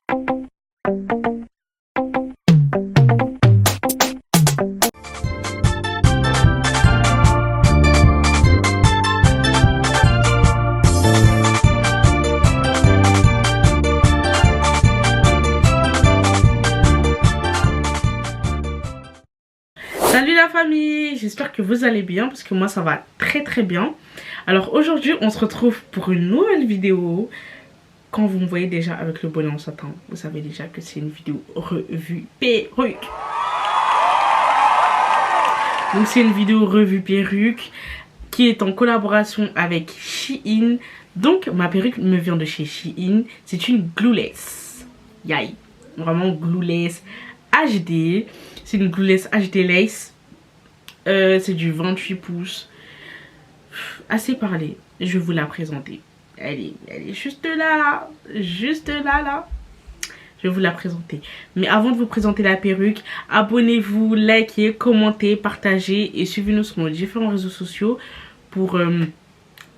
Salut la famille, j'espère que vous allez bien parce que moi ça va très bien. Alors aujourd'hui on se retrouve pour une nouvelle vidéo. Quand vous me voyez déjà avec le bonnet en satin, vous savez déjà que c'est une vidéo revue perruque. Donc c'est une vidéo revue perruque qui est en collaboration avec Shein. Donc ma perruque me vient de chez Shein. C'est une glueless. Yay. Vraiment glueless HD. C'est une glueless HD lace. C'est du 28 pouces. Assez parlé. Je vais vous la présenter. Elle est juste là. Juste là. Je vais vous la présenter. Mais avant de vous présenter la perruque, abonnez-vous, likez, commentez, partagez et suivez-nous sur nos différents réseaux sociaux pour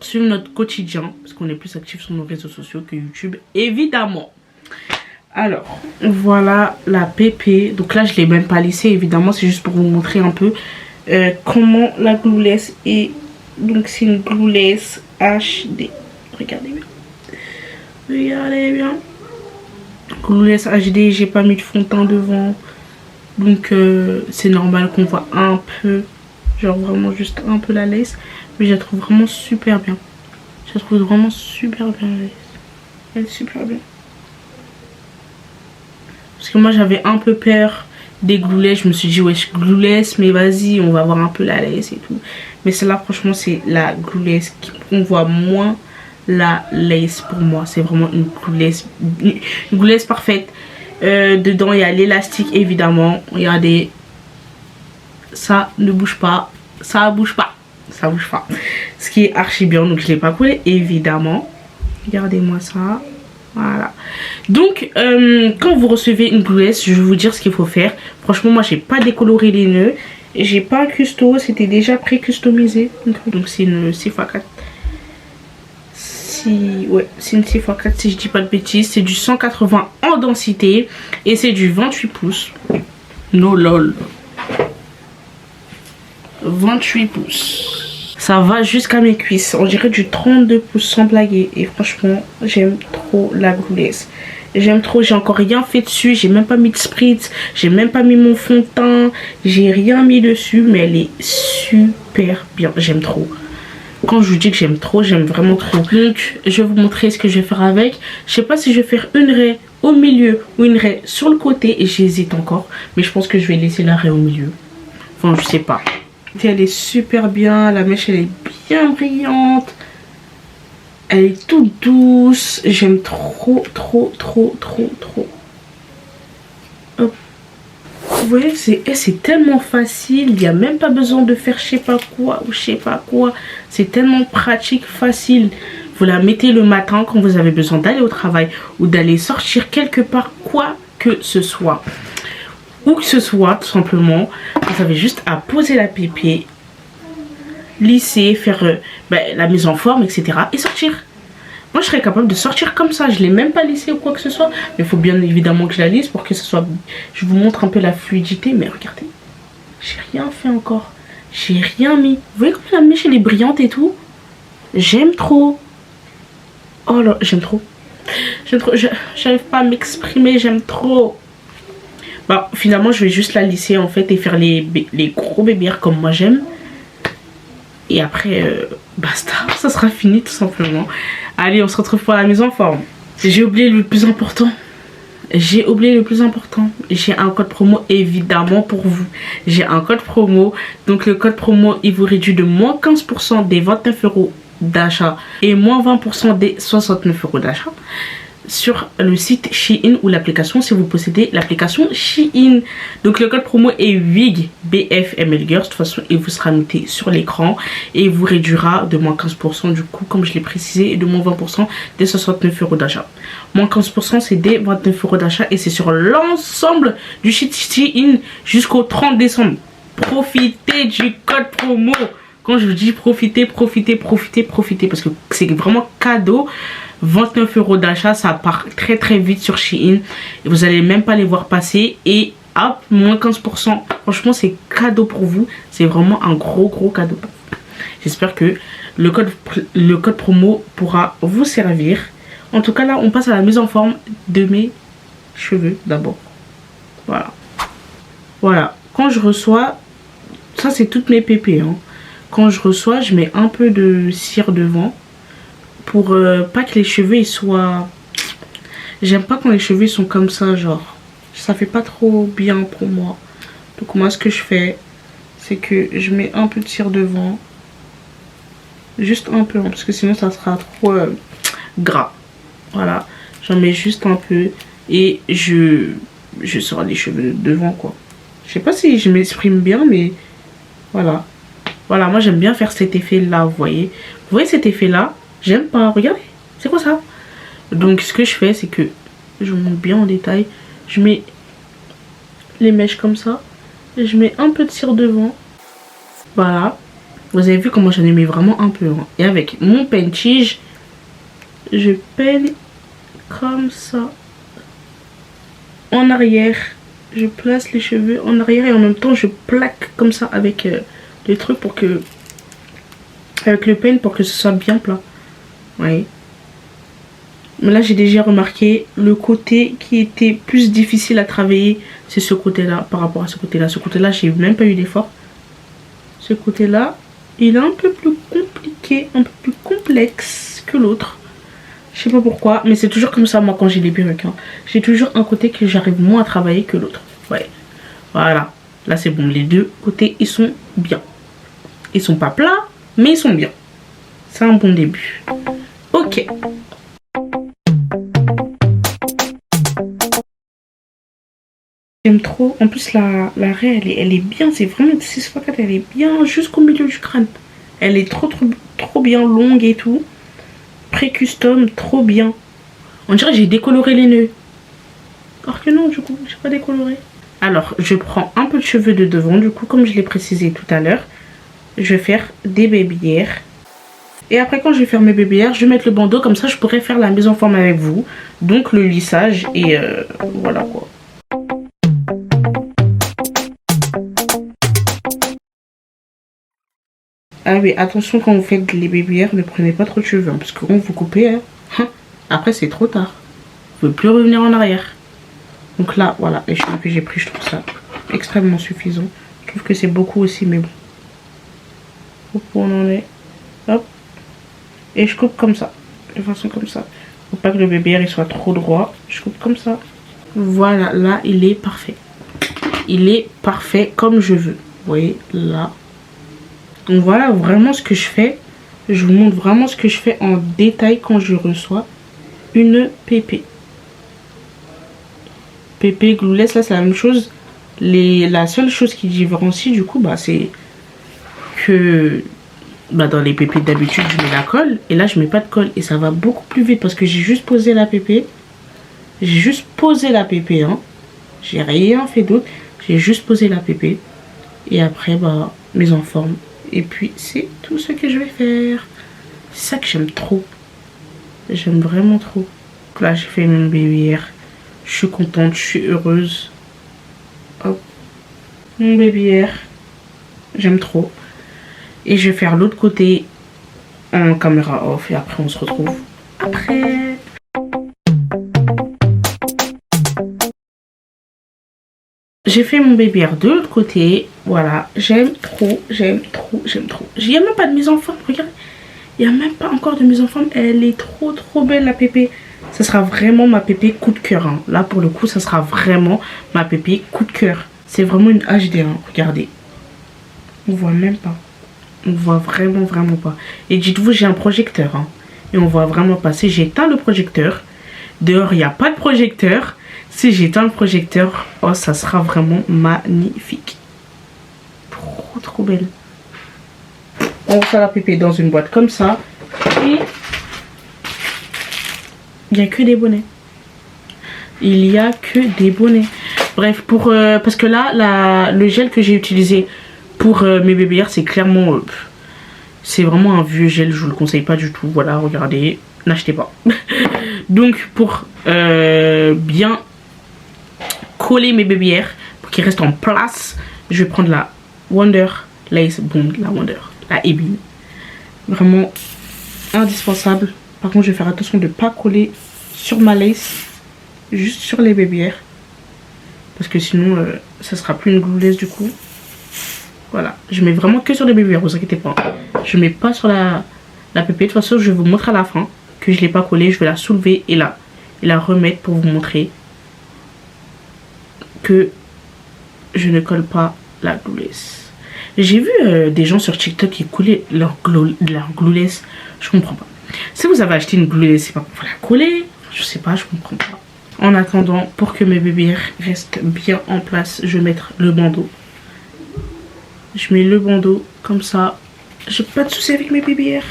suivre notre quotidien. Parce qu'on est plus actifs sur nos réseaux sociaux que YouTube, évidemment. Alors, voilà la pépé. Donc là, je ne l'ai même pas lissée, évidemment. C'est juste pour vous montrer un peu comment la glueless est. Donc, c'est une glueless HD. Regardez bien. Regardez bien. Glueless HD, j'ai pas mis de fond de teint devant. Donc, c'est normal qu'on voit un peu. Genre vraiment juste un peu la lace. Mais je la trouve vraiment super bien. Je la trouve vraiment super bien, la lace. Elle est super bien. Parce que moi j'avais un peu peur des glueless. Je me suis dit wesh glueless, mais vas-y on va voir un peu la lace et tout. Mais celle-là franchement c'est la glueless on voit moins la lace pour moi. C'est vraiment une glueless parfaite. Dedans il y a l'élastique évidemment. Regardez. Ça ne bouge pas. Ça bouge pas. Ça bouge pas. Ce qui est archi bien. Donc je l'ai pas collé évidemment. Regardez-moi ça. Voilà. Donc quand vous recevez une glueless, je vais vous dire ce qu'il faut faire. Franchement moi j'ai pas décoloré les nœuds. J'ai pas un custo, c'était déjà pré-customisé. Donc c'est une 6x4. Ouais, c'est une 6x4 si je dis pas de bêtises. C'est du 180 en densité. Et c'est du 28 pouces. No lol. 28 pouces. Ça va jusqu'à mes cuisses. On dirait du 32 pouces sans blaguer. Et franchement, j'aime trop la glueless. J'aime trop. J'ai encore rien fait dessus. J'ai même pas mis de spritz. J'ai même pas mis mon fond de teint. J'ai rien mis dessus. Mais elle est super bien. J'aime trop. Quand je vous dis que j'aime trop, j'aime vraiment trop. Donc, je vais vous montrer ce que je vais faire avec. Je sais pas si je vais faire une raie au milieu ou une raie sur le côté. Et j'hésite encore. Mais je pense que je vais laisser la raie au milieu. Enfin, je sais pas. Elle est super bien, la mèche elle est bien brillante. Elle est toute douce. J'aime trop. Hop. Vous voyez, c'est tellement facile. Il n'y a même pas besoin de faire je sais pas quoi ou je sais pas quoi. C'est tellement pratique, facile. Vous la mettez le matin quand vous avez besoin d'aller au travail ou d'aller sortir quelque part, quoi que ce soit. Où que ce soit, tout simplement, vous avez juste à poser la pépé, lisser, faire la mise en forme, etc. et sortir. Moi, je serais capable de sortir comme ça. Je ne l'ai même pas lissé ou quoi que ce soit. Mais il faut bien évidemment que je la lisse pour que ce soit... Je vous montre un peu la fluidité. Mais regardez, j'ai rien fait encore. J'ai rien mis. Vous voyez comme la mèche elle est brillante et tout. J'aime trop. Oh là, j'aime trop. J'aime trop. J'arrive pas à m'exprimer. J'aime trop. Bah, finalement, je vais juste la lisser en fait et faire les gros bébés comme moi j'aime. Et après, basta, ça sera fini tout simplement. Allez, on se retrouve pour la mise en forme. J'ai oublié le plus important. J'ai un code promo évidemment pour vous. J'ai un code promo. Donc le code promo, il vous réduit de moins 15% des 29 € d'achat et moins 20% des 69 € d'achat sur le site Shein ou l'application si vous possédez l'application Shein. Donc le code promo est WIG BFML Girls. De toute façon il vous sera noté sur l'écran et il vous réduira de moins 15% du coup comme je l'ai précisé et de moins 20% des 69 € d'achat. Moins 15% c'est des 29 € d'achat et c'est sur l'ensemble du site Shein jusqu'au 30 décembre. Profitez du code promo. Quand je vous dis profitez parce que c'est vraiment cadeau. 29 € d'achat, ça part très très vite sur Shein. Et vous allez même pas les voir passer. Et hop, moins 15%. Franchement, c'est cadeau pour vous. C'est vraiment un gros cadeau. J'espère que le code promo pourra vous servir. En tout cas, là, on passe à la mise en forme de mes cheveux d'abord. Voilà. Voilà. Quand je reçois, ça c'est toutes mes pépés. Hein. Quand je reçois, je mets un peu de cire devant. Pour pas que les cheveux ils soient... J'aime pas quand les cheveux sont comme ça, genre. Ça fait pas trop bien pour moi. Donc moi, ce que je fais, c'est que je mets un peu de cire devant. Juste un peu, hein, parce que sinon ça sera trop gras. Voilà. J'en mets juste un peu. Et je sors les cheveux devant, quoi. Je sais pas si je m'exprime bien, mais voilà. Voilà, moi j'aime bien faire cet effet-là, vous voyez. Vous voyez cet effet-là? J'aime pas. Regardez, c'est quoi ça? Donc ce que je fais, c'est que je monte bien en détail. Je mets les mèches comme ça. Et je mets un peu de cire devant. Voilà. Vous avez vu comment j'en ai mis vraiment un peu. Hein. Et avec mon peigne-tige, je peigne comme ça. En arrière. Je place les cheveux en arrière et en même temps je plaque comme ça avec les trucs pour que... Avec le peigne pour que ce soit bien plat. Vous voyez. Mais là j'ai déjà remarqué le côté qui était plus difficile à travailler, c'est ce côté-là par rapport à ce côté-là. Ce côté-là, j'ai même pas eu d'effort. Ce côté-là, il est un peu plus compliqué, un peu plus complexe que l'autre. Je sais pas pourquoi, mais c'est toujours comme ça moi quand j'ai les perruques. Hein. J'ai toujours un côté que j'arrive moins à travailler que l'autre. Ouais. Voilà. Là c'est bon, les deux côtés ils sont bien. Ils sont pas plats, mais ils sont bien. C'est un bon début. Ok. J'aime trop. En plus la raie elle est bien. C'est vraiment une 6x4. Elle est bien jusqu'au milieu du crâne. Elle est trop bien longue et tout. Pré-custom, trop bien. On dirait que j'ai décoloré les nœuds. Alors que non, du coup, j'ai pas décoloré. Alors, je prends un peu de cheveux de devant. Du coup, comme je l'ai précisé tout à l'heure, je vais faire des babyères. Et après, quand je vais faire mes babyères, je vais mettre le bandeau. Comme ça, je pourrais faire la mise en forme avec vous. Donc, le lissage et voilà quoi. Ah oui, attention quand vous faites les babyères, ne prenez pas trop de cheveux. Hein, parce que quand vous coupez, hein, après c'est trop tard. Vous ne pouvez plus revenir en arrière. Donc là, voilà, les cheveux que j'ai pris, je trouve ça extrêmement suffisant. Je trouve que c'est beaucoup aussi, mais bon. Hop, on en est. Hop. Et je coupe comme ça. De façon comme ça. Faut pas que le babyère il soit trop droit. Je coupe comme ça. Voilà, là, il est parfait. Il est parfait comme je veux. Vous voyez, là. Donc voilà vraiment ce que je fais. Je vous montre vraiment ce que je fais en détail quand je reçois une pépé. Pépé, glueless, là c'est la même chose. La seule chose qui différencie du coup, bah, c'est que bah, dans les pépés d'habitude je mets la colle. Et là je mets pas de colle. Et ça va beaucoup plus vite parce que j'ai juste posé la pépé. J'ai juste posé la pépé. Hein. J'ai rien fait d'autre. J'ai juste posé la pépé. Et après, bah, mise en forme. Et puis, c'est tout ce que je vais faire. C'est ça que j'aime trop. J'aime vraiment trop. Là, j'ai fait mon babyère. Je suis contente, je suis heureuse. Hop. Mon babyère. J'aime trop. Et je vais faire l'autre côté en caméra off. Et après, on se retrouve après. J'ai fait mon babyère de l'autre côté. Voilà, j'aime trop, j'aime trop, j'aime trop. Il n'y a même pas de mise en forme, regardez. Il n'y a même pas encore de mise en forme. Elle est trop belle la pépé. Ça sera vraiment ma pépé coup de cœur. Hein. Là pour le coup, ça sera vraiment ma pépé coup de cœur. C'est vraiment une HD, hein. Regardez. On voit même pas. On voit vraiment pas. Et dites-vous, j'ai un projecteur. Hein. Et on voit vraiment pas. Si j'éteins le projecteur, dehors il n'y a pas de projecteur. Si j'éteins le projecteur, oh ça sera vraiment magnifique. Trop belle. On reçoit la pépé dans une boîte comme ça. Et il n'y a que des bonnets. Il y a que des bonnets. Bref, parce que là, le gel que j'ai utilisé pour mes babyères, c'est clairement... c'est vraiment un vieux gel, je vous le conseille pas du tout. Voilà, regardez. n'achetez pas. Donc pour bien coller mes babyères, pour qu'ils restent en place, je vais prendre la Wonder Lace Bond, la Ebin. Vraiment indispensable. Par contre, je vais faire attention de ne pas coller sur ma lace, juste sur les babyères. Parce que sinon, ça sera plus une glue lace du coup. Voilà, je mets vraiment que sur les babyères, vous inquiétez pas. Je mets pas sur la pépé. De toute façon, je vais vous montrer à la fin que je ne l'ai pas collée. Je vais la soulever et la remettre pour vous montrer que je ne colle pas la glue lace. J'ai vu des gens sur TikTok qui collaient leur glue lace. Je comprends pas. Si vous avez acheté une glue lace, c'est pas pour la coller. Je sais pas, je comprends pas. En attendant, pour que mes babyères restent bien en place, je vais mettre le bandeau. Je mets le bandeau comme ça. J'ai pas de soucis avec mes babyères.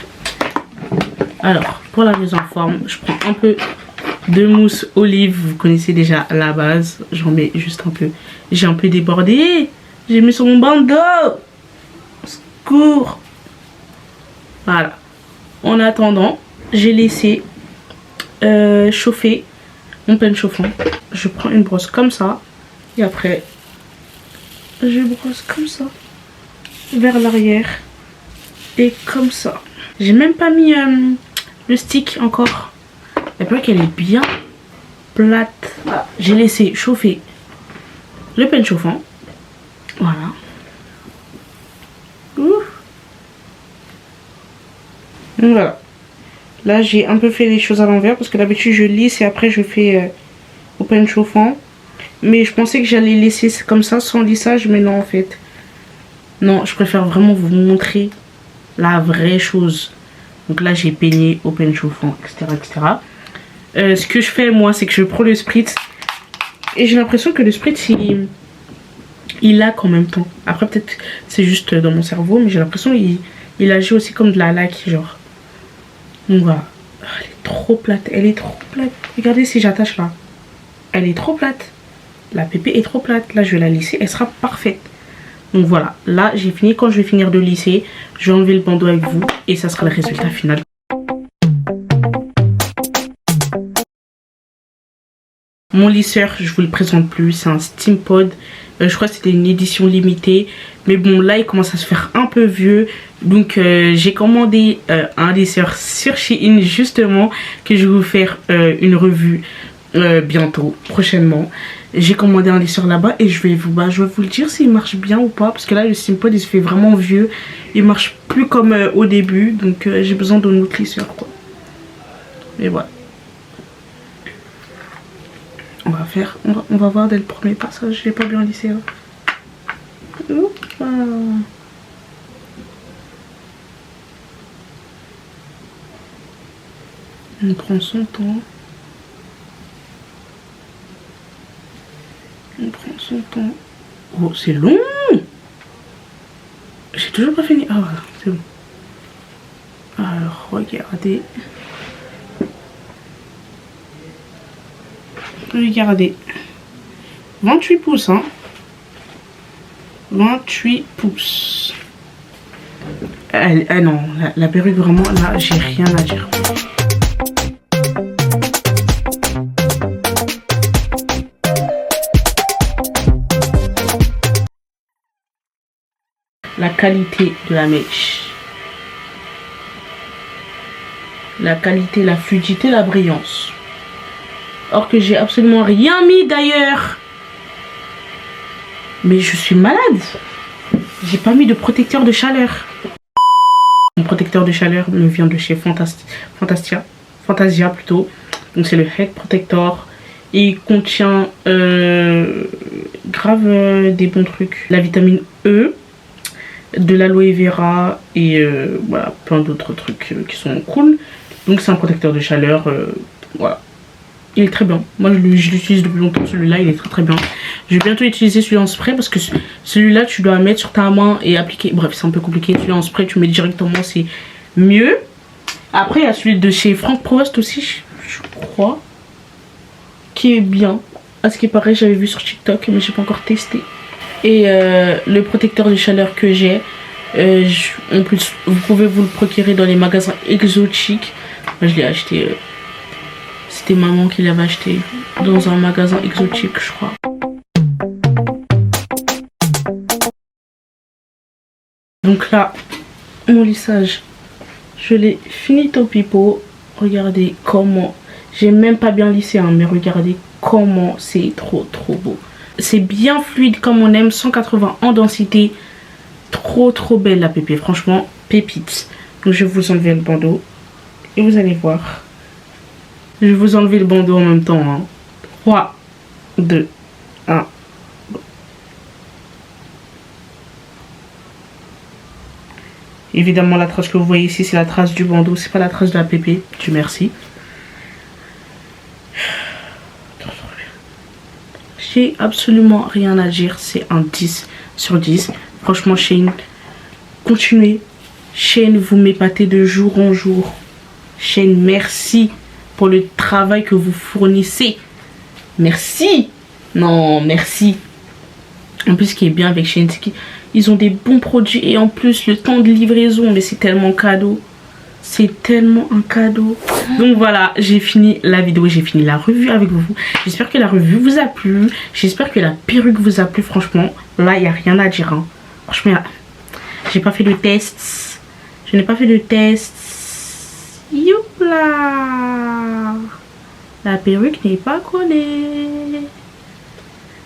Alors, pour la mise en forme, je prends un peu de mousse olive. Vous connaissez déjà la base. J'en mets juste un peu. J'ai un peu débordé. J'ai mis sur mon bandeau. Secours. Voilà. En attendant, j'ai laissé chauffer mon pen chauffant. Je prends une brosse comme ça. Et après, je brosse comme ça. Vers l'arrière. Et comme ça. J'ai même pas mis le stick encore. Il pas qu'elle est bien plate. Voilà. J'ai laissé chauffer le pen chauffant. Voilà. Ouf. Donc voilà. Là j'ai un peu fait les choses à l'envers parce que d'habitude je lisse et après je fais au pen chauffant. Mais je pensais que j'allais laisser comme ça sans lissage, mais non en fait. Non, je préfère vraiment vous montrer la vraie chose. Donc là j'ai peigné au pen chauffant, etc. etc. Ce que je fais moi, c'est que je prends le spritz. Et j'ai l'impression que le spritz il laque en même temps. Après peut-être c'est juste dans mon cerveau, mais j'ai l'impression il agit aussi comme de la laque genre. Donc voilà. Elle est trop plate, elle est trop plate. Regardez si j'attache là. Elle est trop plate. La pépé est trop plate. Là je vais la lisser, elle sera parfaite. Donc voilà, là j'ai fini. Quand je vais finir de lisser, je vais enlever le bandeau avec vous et ça sera le résultat final. Mon lisseur, je vous le présente plus, c'est un Steampod. Je crois que c'était une édition limitée. Mais bon, là il commence à se faire un peu vieux. Donc j'ai commandé un lisseur sur Shein justement, que je vais vous faire une revue bientôt, prochainement. J'ai commandé un lisseur là-bas et je vais vous le dire s'il marche bien ou pas. Parce que là le Steampod il se fait vraiment vieux. Il marche plus comme au début. Donc j'ai besoin d'un autre lisseur quoi. Et voilà. On va voir dès le premier passage. J'ai pas bien lissé. Hein. On prend son temps. On prend son temps. Oh, c'est long. J'ai toujours pas fini. Ah voilà, c'est bon. Alors, regardez. Regardez. 28 pouces, hein. 28 pouces. Ah non, la perruque, vraiment, là, j'ai rien à dire. La qualité de la mèche. La qualité, la fluidité, la brillance. Or que j'ai absolument rien mis d'ailleurs. Mais je suis malade. J'ai pas mis de protecteur de chaleur. Mon protecteur de chaleur me vient de chez Fantasia plutôt. Donc c'est le Head Protector. Et il contient grave des bons trucs. La vitamine E, de l'aloe vera et voilà, plein d'autres trucs qui sont cool. Donc c'est un protecteur de chaleur. Voilà. Il est très bien. Moi je l'utilise depuis longtemps. Celui-là il est très très bien. Je vais bientôt utiliser celui en spray parce que celui-là tu dois mettre sur ta main et appliquer. Bref, c'est un peu compliqué. Celui en spray tu mets directement, c'est mieux. Après il y a celui de chez Franck Provost aussi, je crois, qui est bien. À ce qui paraît, j'avais vu sur TikTok mais j'ai pas encore testé. Et le protecteur de chaleur que j'ai, en plus vous pouvez vous le procurer dans les magasins exotiques. Moi, je l'ai acheté. C'était maman qui l'avait acheté dans un magasin exotique, je crois. Donc là, mon lissage, je l'ai fini au pipeau. Regardez comment, j'ai même pas bien lissé, hein, mais regardez comment c'est trop beau. C'est bien fluide comme on aime, 180 en densité. Trop belle la pépé, franchement, pépite. Donc je vais vous enlever le bandeau et vous allez voir. Je vais vous enlever le bandeau en même temps. Hein. 3, 2, 1. Évidemment, la trace que vous voyez ici, c'est la trace du bandeau. C'est pas la trace de la pépé. Dieu merci. J'ai absolument rien à dire. C'est un 10 sur 10. Franchement, Shein, continuez. Shein, vous m'épatez de jour en jour. Shein, merci pour le travail que vous fournissez. Merci. Non, merci. En plus, ce qui est bien avec Shein, c'est qu'ils ont des bons produits. Et en plus, le temps de livraison, mais c'est tellement cadeau. C'est tellement un cadeau. Donc voilà, j'ai fini la vidéo, j'ai fini la revue avec vous. J'espère que la revue vous a plu. J'espère que la perruque vous a plu. Franchement, là, il n'y a rien à dire. Hein. Franchement, j'ai pas fait de test. Je n'ai pas fait de test. Youpla! La perruque n'est pas collée.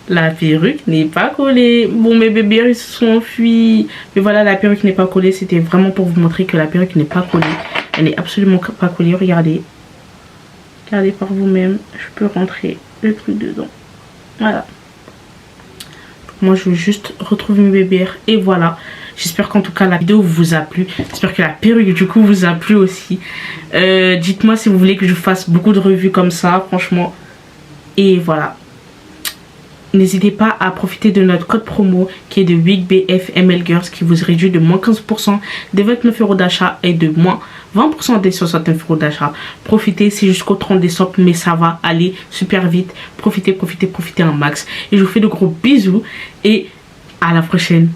La perruque n'est pas collée. Bon, mes bébés, ils se sont enfuis. Mais voilà, la perruque n'est pas collée. C'était vraiment pour vous montrer que la perruque n'est pas collée. Elle n'est absolument pas collée. Regardez. Regardez par vous-même. Je peux rentrer le truc dedans. Voilà. Moi, je veux juste retrouver mes bébés. Et voilà. J'espère qu'en tout cas, la vidéo vous a plu. J'espère que la perruque, du coup, vous a plu aussi. Dites-moi si vous voulez que je fasse beaucoup de revues comme ça. Franchement. Et voilà. N'hésitez pas à profiter de notre code promo qui est de WeekBFMLGirls qui vous réduit de moins 15% des 29 € d'achat et de moins 20% des 69 € d'achat. Profitez, c'est jusqu'au 30 décembre, mais ça va aller super vite. Profitez un max. Et je vous fais de gros bisous et à la prochaine.